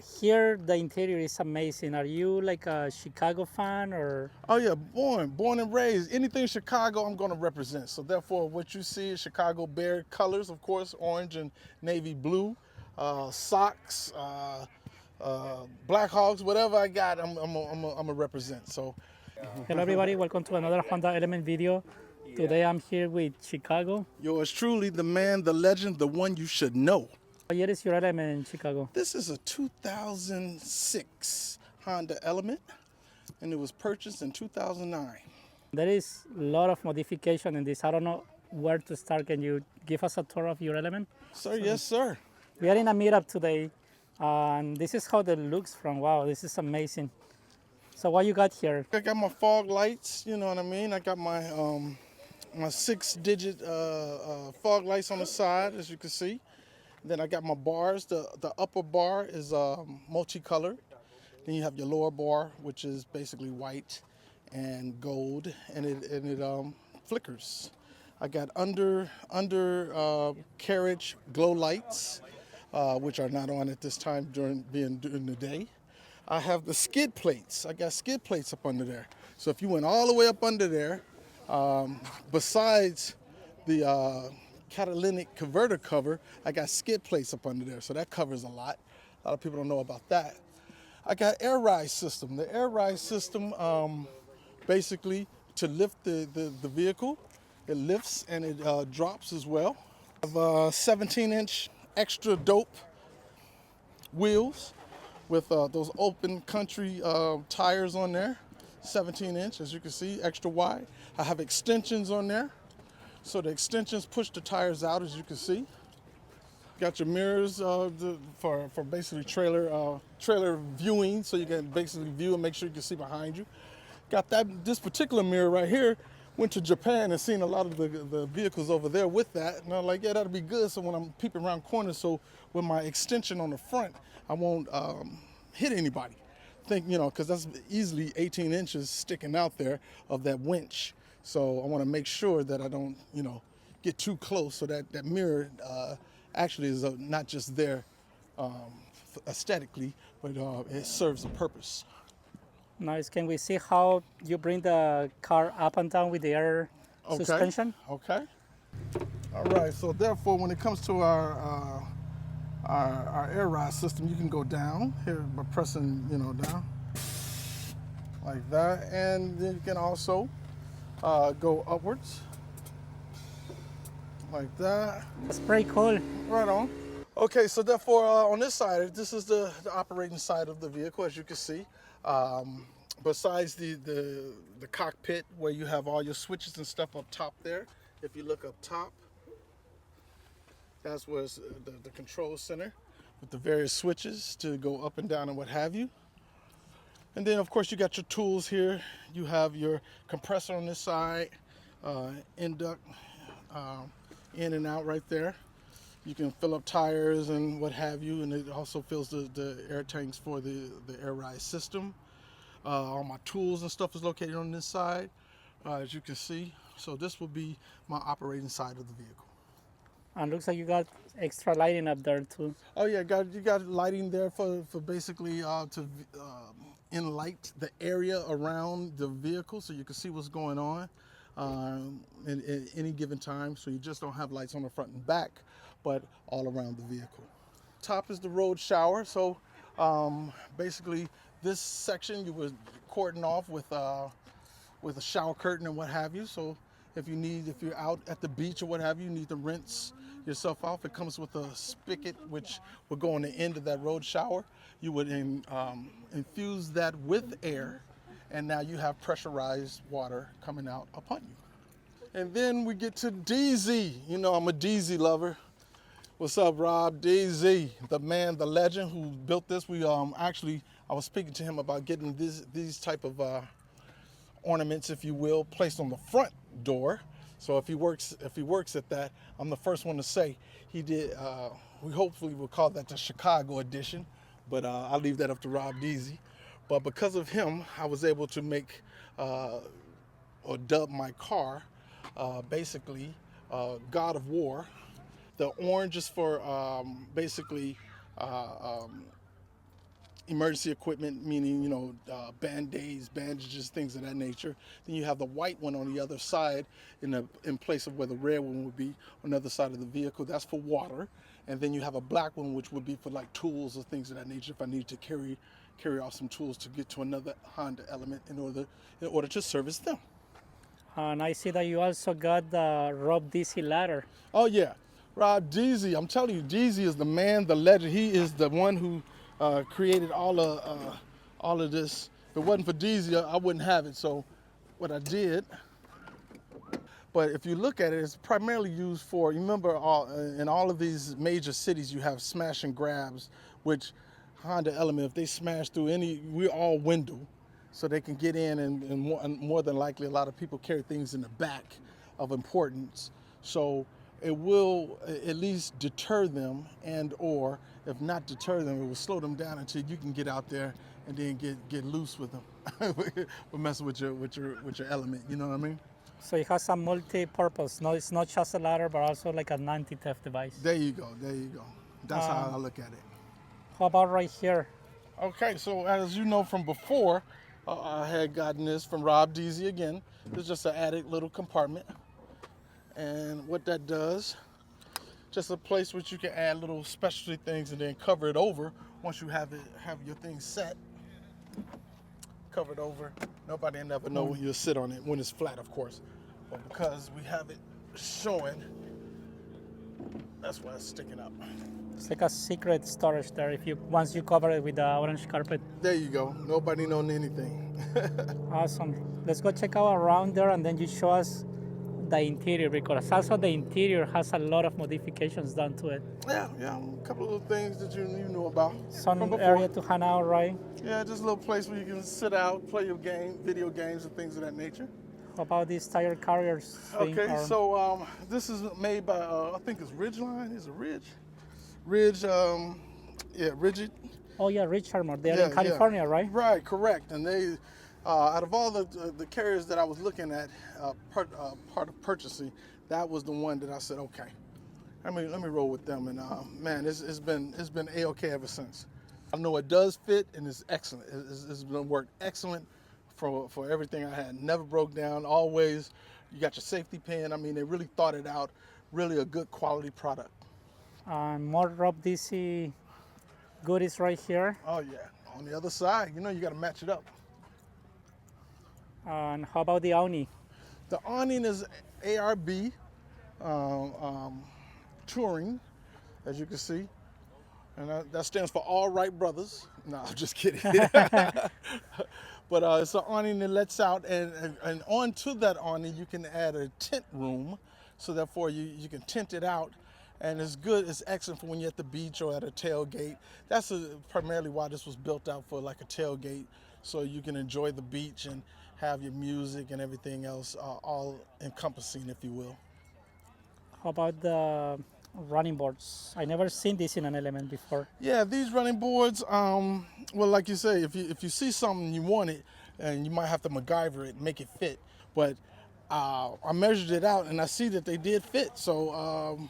here the interior is amazing. Are you like a Chicago fan or? Oh yeah, born and raised. Anything Chicago, I'm going to represent. So therefore, what you see is Chicago Bear colors, of course, orange and navy blue, socks, Blackhawks, whatever I got, I'm a represent. So Hello everybody, welcome to another Honda Element video. Today I'm here with Chicago. yours truly, the man, the legend, the one you should know. What year is your Element in Chicago? This is a 2006 Honda Element, and it was purchased in 2009. There is a lot of modification in this. I don't know where to start. Can you give us a tour of your Element? Sir, yes, sir. We are in a meetup today, and this is how it looks from. Wow, this is amazing. So what you got here? I got my fog lights, you know what I mean? I got my my 6-digit fog lights on the side, as you can see. Then I got my bars. The upper bar is multicolored. Then you have your lower bar, which is basically white and gold, and it flickers. I got under carriage glow lights, which are not on at this time during the day. I have the skid plates. I got skid plates up under there. So if you went all the way up under there, besides the catalytic converter cover, I got skid plates up under there. So that covers a lot. A lot of people don't know about that. I got air rise system. The air rise system, basically to lift the vehicle, it lifts and it drops as well. I have 17-inch extra dope wheels with those open country tires on there, 17-inch, as you can see, extra wide. I have extensions on there, so the extensions push the tires out, as you can see. Got your mirrors for basically trailer viewing, so you can basically view and make sure you can see behind you. Got this particular mirror right here. Went to Japan and seen a lot of the vehicles over there with that, and I'm like, yeah, that'll be good. So when I'm peeping around corners, so with my extension on the front, I won't hit anybody. Because that's easily 18 inches sticking out there of that winch. So I want to make sure that I don't, get too close. So that mirror actually is not just there aesthetically, but it serves a purpose. Nice. Can we see how you bring the car up and down with the air suspension? Okay. All right. So therefore, when it comes to our air ride system, you can go down here by pressing, down like that, and then you can also go upwards like that. That's pretty cool. Right on. Okay, so therefore on this side, this is the operating side of the vehicle, as you can see. Besides the cockpit where you have all your switches and stuff up top there, if you look up top, that's where the control center with the various switches to go up and down and what have you. And then of course you got your tools here. You have your compressor on this side, induct in and out right there. You can fill up tires and what have you, and it also fills the air tanks for the air rise system. All my tools and stuff is located on this side, as you can see. So this will be my operating side of the vehicle. And looks like you got extra lighting up there too. Oh yeah, you got lighting there for basically to enlight the area around the vehicle, so you can see what's going on in any given time. So you just don't have lights on the front and back, but all around the vehicle. Top is the road shower. So basically this section you would cordon off with a shower curtain and what have you. So if you're out at the beach or what have you, you need to rinse yourself off. It comes with a spigot which will go on the end of that road shower. You would infuse that with air, and now you have pressurized water coming out upon you. And then we get to DZ. I'm a DZ lover. What's up, Rob? DZ, the man, the legend who built this. We I was speaking to him about getting these type of ornaments, if you will, placed on the front door. So if he works at that, I'm the first one to say he did. We hopefully will call that the Chicago edition, but I'll leave that up to Rob Deasy. But because of him, I was able to make or dub my car basically God of War. The orange is for basically emergency equipment, meaning band-aids, bandages, things of that nature. Then you have the white one on the other side, in place of where the red one would be on the other side of the vehicle. That's for water. And then you have a black one, which would be for like tools or things of that nature. If I need to carry off some tools to get to another Honda Element in order to service them. And I see that you also got the Rob DC ladder. Oh yeah, Rob Deasy. I'm telling you, Deasy is the man, the legend. He is the one who created all of this. If it wasn't for Deasy, I wouldn't have it. So what I did, but if you look at it, it's primarily used for. You remember, in all of these major cities, you have smash and grabs, which Honda Element, if they smash through any, we're all window, so they can get in, and more than likely, a lot of people carry things in the back of importance. So it will at least deter them, and or if not deter them, it will slow them down until you can get out there and then get loose with them. We're messing with your element. You know what I mean? So it has a multi-purpose. No, it's not just a ladder, but also like an anti-theft device. There you go. There you go. That's how I look at it. How about right here? Okay, so as you know from before, I had gotten this from Rob Deasy again. It's just an added little compartment. And what that does, just a place which you can add little specialty things and then cover it over once you have your thing set. Cover it over. Nobody will never know when you'll sit on it, when it's flat, of course. But because we have it showing, that's why it's sticking up. It's like a secret storage there. Once you cover it with the orange carpet. There you go. Nobody knows anything. Awesome. Let's go check out around there, and then you show us the interior, because also the interior has a lot of modifications done to it. Yeah, a couple of little things that you knew about. Some area to hang out, right? Yeah, just a little place where you can sit out, play your video games, and things of that nature. How about these tire carriers? Okay, so this is made by I think it's Ridgeline. Is it Ridge? Ridge, Rigid. Oh yeah, Rich Armor. They're in California, right? Right, correct. And they, out of all the carriers that I was looking at, part of purchasing, that was the one that I said, okay, let me roll with them. And man, it's been A-okay ever since. I know it does fit, and it's excellent. It's been worked excellent for everything I had. Never broke down. Always, you got your safety pin. I mean, they really thought it out. Really a good quality product. More Rob DC goodies right here. Oh yeah, on the other side, you got to match it up. And how about the awning? The awning is ARB touring, as you can see, and that stands for All Right Brothers. No, I'm just kidding. But it's an awning that lets out, and onto that awning you can add a tent room, so therefore you can tent it out. And it's good, it's excellent for when you're at the beach or at a tailgate. That's primarily why this was built out, for like a tailgate, so you can enjoy the beach and have your music and everything else all encompassing, if you will. How about the running boards? I never seen this in an Element before. Yeah, these running boards, well, like you say, if you see something you want it, and you might have to MacGyver it, make it fit. But I measured it out, and I see that they did fit. So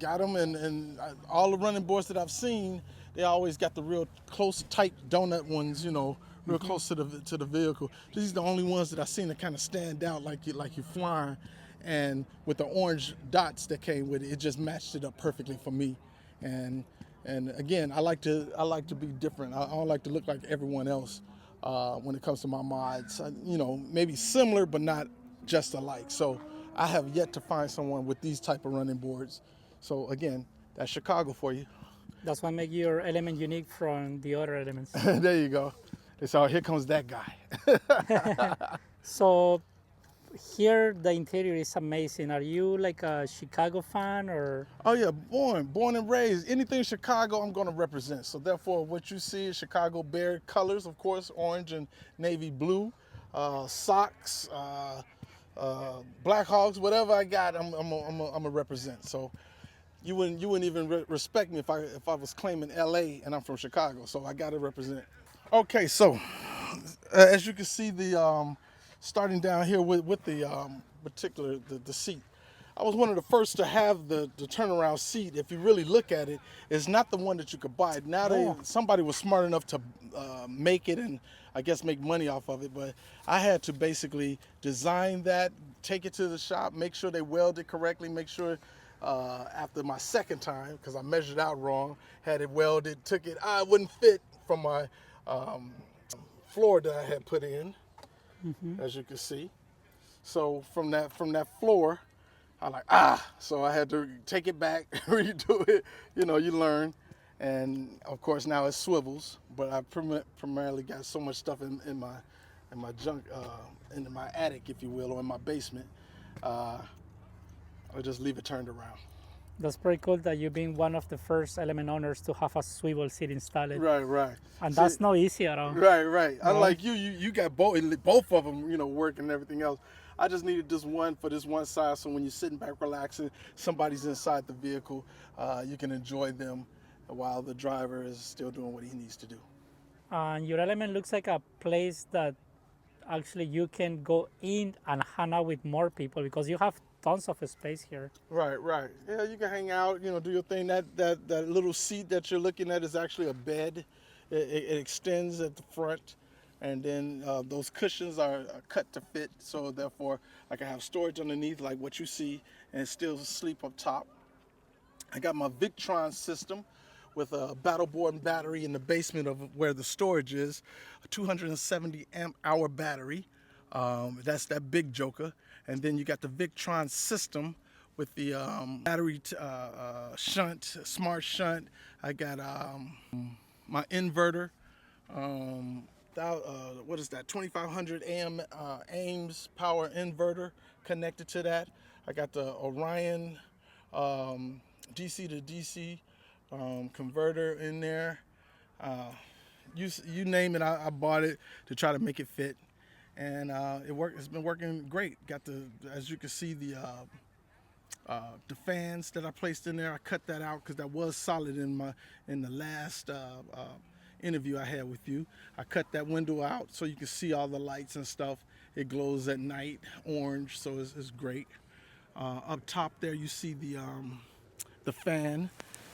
got them, and all the running boards that I've seen, they always got the real close, tight donut ones, real close to the vehicle. These are the only ones that I've seen that kind of stand out like you're flying, and with the orange dots that came with it, it just matched it up perfectly for me. And again, I like to be different. I don't like to look like everyone else when it comes to my mods. Maybe similar, but not just alike. So I have yet to find someone with these type of running boards. So again, that's Chicago for you. That's what makes your Element unique from the other Elements. There you go. So here comes that guy. So here the interior is amazing. Are you like a Chicago fan, or? Oh yeah, born and raised. Anything Chicago, I'm going to represent. So therefore, what you see is Chicago Bear colors, of course, orange and navy blue, socks. Blackhawks, whatever I got, I'm a represent. So you wouldn't even respect me if I was claiming L.A. and I'm from Chicago. So I got to represent. Okay, so as you can see, the starting down here with the particular the seat, I was one of the first to have the turnaround seat. If you really look at it, it's not the one that you could buy. Now Oh, somebody was smart enough to make it and I guess make money off of it. But I had to basically design that, take it to the shop, make sure they weld it correctly, make sure after my second time, because I measured out wrong, had it welded, took it, it wouldn't fit from my um, floor that I had put in, as you can see. So from that floor, I like so I had to take it back, redo it. You know, you learn, and of course now it swivels. But I primarily got so much stuff in my junk in my attic, if you will, or in my basement. I just leave it turned around. that's pretty cool that you've been one of the first Element owners to have a swivel seat installed. Right. And See, that's not easy at all. right. No. Unlike you got both of them, working and everything else. I just needed this one for this one side, so when you're sitting back relaxing, somebody's inside the vehicle, you can enjoy them while the driver is still doing what he needs to do. And your Element looks like a place that actually you can go in and hang out with more people because you have tons of space here. Right. Yeah, you can hang out, do your thing. That little seat that you're looking at is actually a bed. It extends at the front, and then those cushions are cut to fit, so therefore I can have storage underneath like what you see and still sleep up top. I got my Victron system with a battle board and battery in the basement of where the storage is, a 270 amp hour battery. That's that big joker. And then you got the Victron system with the battery shunt, smart shunt. I got my inverter. What is that? 2500 Ames power inverter connected to that. I got the Orion DC to DC converter in there. You name it, I bought it to try to make it fit, and it's been working great. Got as you can see, the fans that I placed in there. I cut that out because that was solid in the last interview I had with you. I cut that window out so you can see all the lights and stuff. It glows at night, orange, so it's great. Up top there, you see the fan.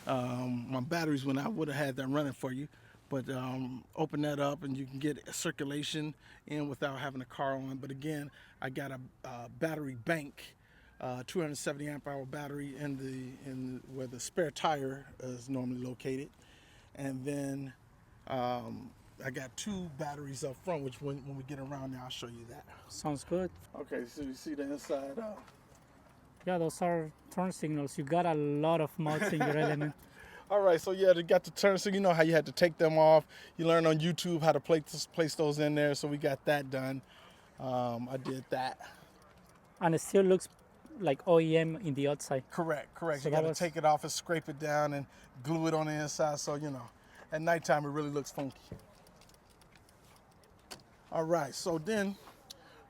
My batteries went out, would have had that running for you, but open that up and you can get circulation in without having a car on. But again, I got a battery bank, 270 amp hour battery in where the spare tire is normally located, and then I got two batteries up front, which when we get around there, I'll show you that. Sounds good. Okay, so you see the inside. Yeah, those are turn signals. You got a lot of mods in your Element. All right, so yeah, they got the turn, so you know how you had to take them off. You learn on YouTube how to place those in there, so we got that done. I did that. And it still looks like OEM in the outside. Correct. So You got to take it off and scrape it down and glue it on the inside, so at nighttime it really looks funky. All right, so then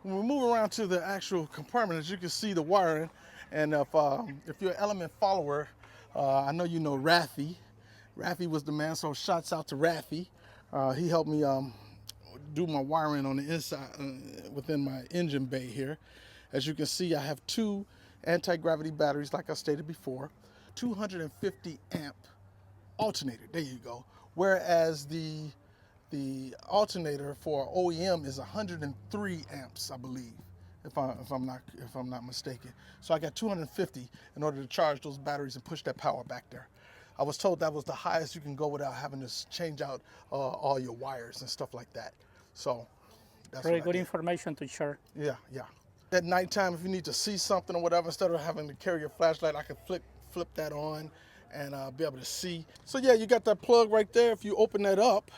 when we move around to the actual compartment, as you can see the wiring, and if you're an Element follower, I know you know Rafi. Rafi was the man, so shouts out to Rafi. He helped me do my wiring on the inside within my engine bay here. As you can see, I have two anti-gravity batteries, like I stated before, 250 amp alternator. There you go. Whereas the alternator for OEM is 103 amps, I believe, if I'm not mistaken. So I got 250 in order to charge those batteries and push that power back there. I was told that was the highest you can go without having to change out all your wires and stuff like that. So that's Very what I good did. information to share. Yeah. At nighttime, if you need to see something or whatever, instead of having to carry your flashlight, I can flip that on and be able to see. So yeah, you got that plug right there. If you open that up,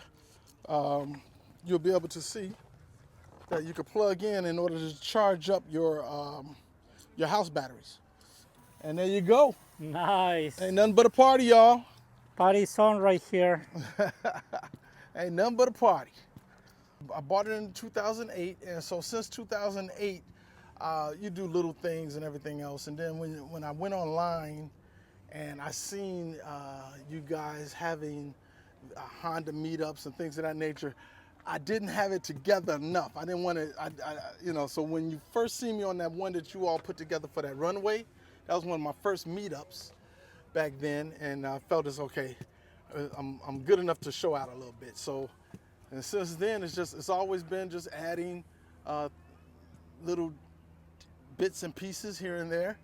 you'll be able to see that you can plug in order to charge up your house batteries. And there you go. Nice. Ain't nothing but a party, y'all. Party's on right here. Ain't nothing but a party. I bought it in 2008, and so since 2008, you do little things and everything else. And then when I went online and I seen you guys having Honda meetups and things of that nature, I didn't have it together enough. I didn't want to, so when you first see me on that one that you all put together for that runway, That was one of my first meetups back then, and I felt it's okay. I'm good enough to show out a little bit. So, and since then, it's always been just adding little bits and pieces here and there.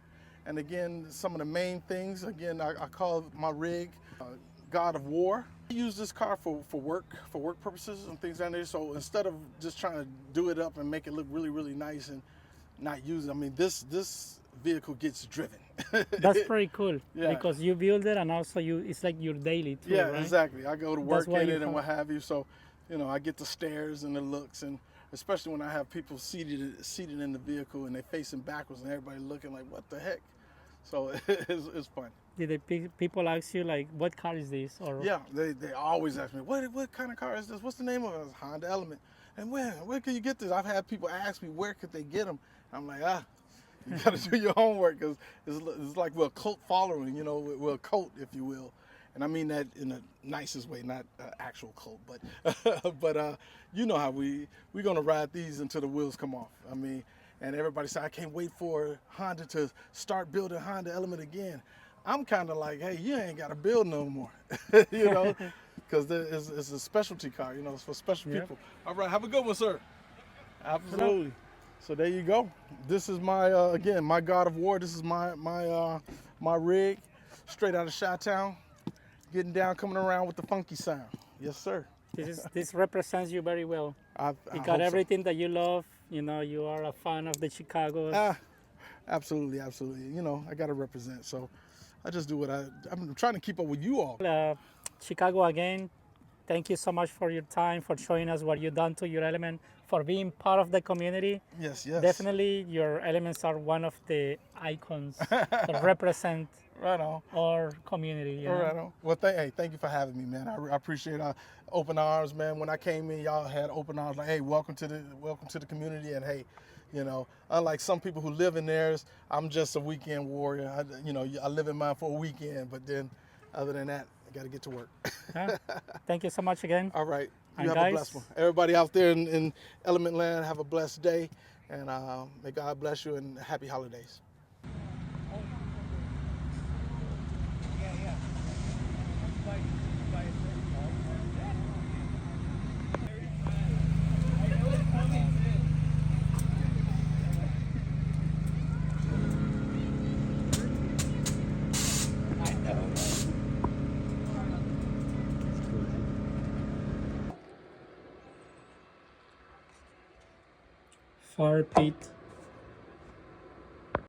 And again, some of the main things, again, I call my rig God of War. I use this car for work purposes and things down there. So instead of just trying to do it up and make it look really, really nice and not use it, I mean, this vehicle gets driven. That's pretty cool. Yeah. Because you build it and also it's like your daily too, Yeah, right? exactly. I go to work That's why in you it and have- what have you. So, I get the stares and the looks, and especially when I have people seated in the vehicle and they're facing backwards and everybody looking like, what the heck? So it's fun. Did people ask you like, what car is this? Or Yeah, they always ask me, what kind of car is this? What's the name of it? It's Honda Element. And where can you get this? I've had people ask me, where could they get them? I'm like, you got to do your homework, because it's like we're a cult following, we're a cult, if you will. And I mean that in the nicest way, not actual cult, but you know how we're gonna ride these until the wheels come off. I mean, and everybody say, I can't wait for Honda to start building Honda Element again. I'm kind of like, hey, you ain't got to build no more, because it's a specialty car, it's for special Yep. people. All right, have a good one, sir. Absolutely. So there you go. This is my again, my God of War. This is my rig, straight out of Chi-Town, getting down, coming around with the funky sound. Yes, sir. this represents you very well. I You hope got so. everything that you love. You are a fan of the Chicago. Absolutely. I got to represent. So I just do what I'm trying to keep up with you all. Chicago again. Thank you so much for your time, for showing us what you've done to your element, for being part of the community. Yes. Definitely, your elements are one of the icons that represent Right on. our community. You know? Right on. Well, thank you for having me, man. I appreciate open arms, man. When I came in, y'all had open arms, like, hey, welcome to the community, and hey, unlike some people who live in theirs, I'm just a weekend warrior. I live in mine for a weekend, but then other than that, I got to get to work. Yeah. Thank you so much again. All right. You And have guys, a blessed one. Everybody out there in Element Land, have a blessed day, and may God bless you, and happy holidays. Fire pit.